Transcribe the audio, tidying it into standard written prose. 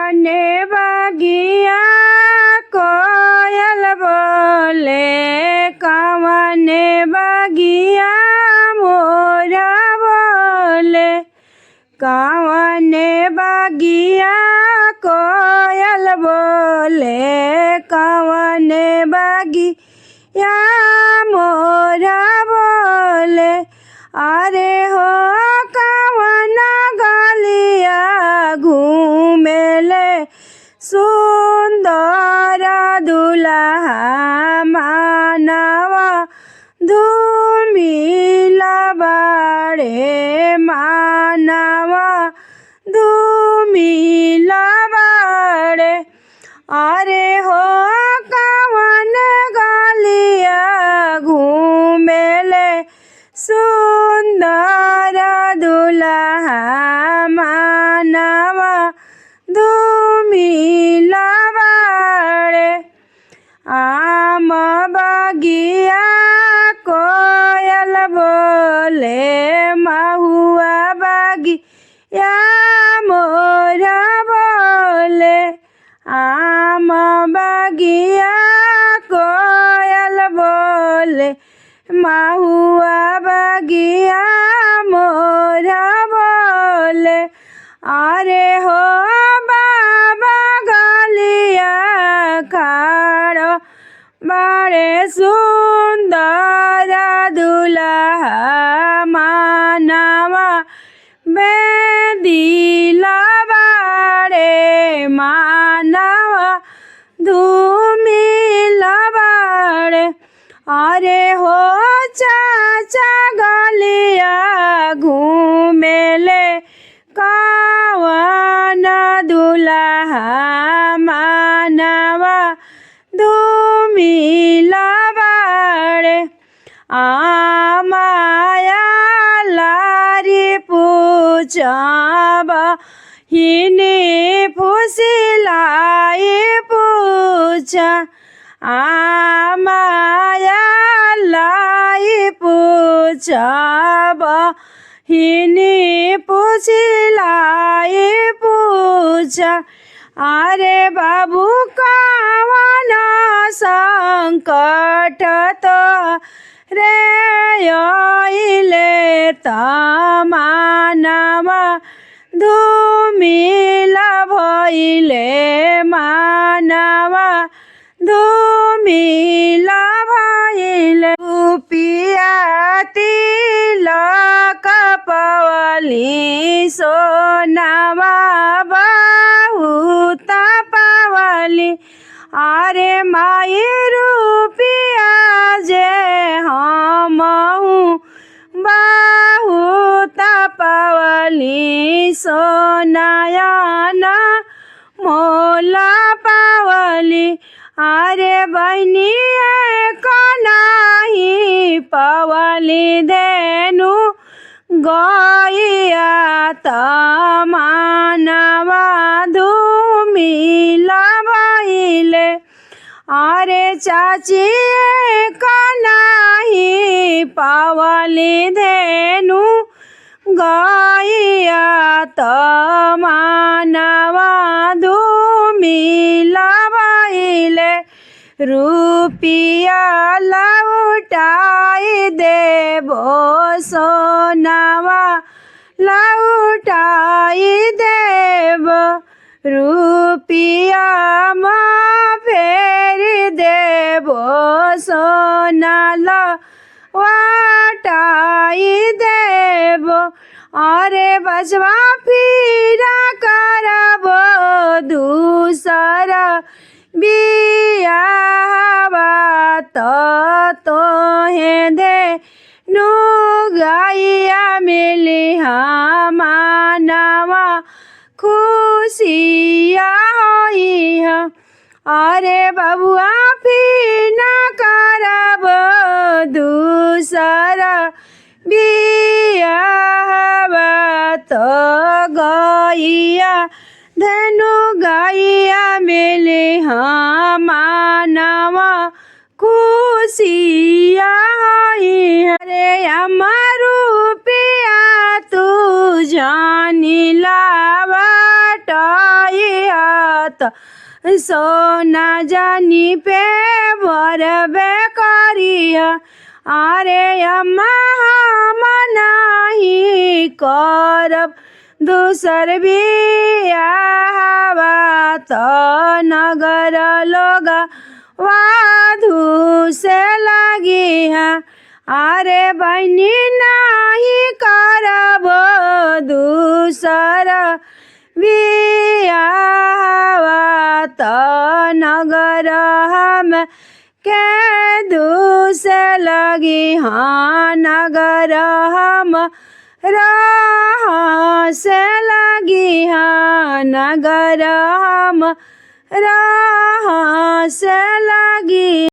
कावने बगिया कोयल बोले, कावने बगिया मोरा बोले, कावने बगिया कोयल बोले, कावने बगिया मोरा बोले। अरे हो कावना गलिया घूमेले सुंदर दुल्हा मानवा धूमिला बाड़े, मानवा धूमिला बाड़े। अरे हो कावन गलिया घूमेले सुंदर दुल्हा मानवा धूमिला बाड़े। आम बगिया कोयल बोले, महुआ बगिया मोरा बोले, आम बगिया कोयल बोले, महुआ बगिया मोरा बोले। अरे हो बाबा गलिया खाड़ो बड़े सुंदर दुल्हा मानवा बेदिला बाड़े, मानवा धूमिला बाड़े। अरे हो चाचा गलिया घूमेले कावन दुल्हा मानवा धूमिला बाड़े। आमाया लारी पूछब हिनी फुसिलाई पूछा, आमाया लाई पूछब हिनी पुछिलाई पूछा। अरे बाबू कावन संकट तो रे आइले त मानवा धूमिला भइले, मानवा धूमिला भइले। रुपिया तिलक पवली, सोनावा बहुत पावली। अरे माई रुपिया जे हमहु बहुत पावली, सोनायन मोला पावली। अरे बहनी कनाही पवली देनु गैया त मानवा धूमिला भइले। अरे चाची कनाही पवली धेनु गैया त मानवा धूमिला भइले। रुपिया लौटाई देबो, सोनावा लौटाई देबो, रुपिया फेर देबो, सोना लौटाई देबो। अरे बचवा फिरा करबो दूसरा बियाहवा तोहे धेनु गैया मिली मानवा खुशिया होई। अरे बबुआ फिर न करब दूसरा बियाहवा तो गैया धेनु गैया मिली मानवा खुशिया होई। अरे अमर रुपिया तू जानी लावटाई त सोना जानी पे भरबे करिया। अरे अम्मा हम नाही करब दूसर बियाहवा त नगर लोग वाधु से लगिहा। अरे बहनी नाही करब दूसर बियाहवा त नगर हम के दूसे लगी। हाँ नगर हम रह से लगी। हाँ नगर हम रह से लगी।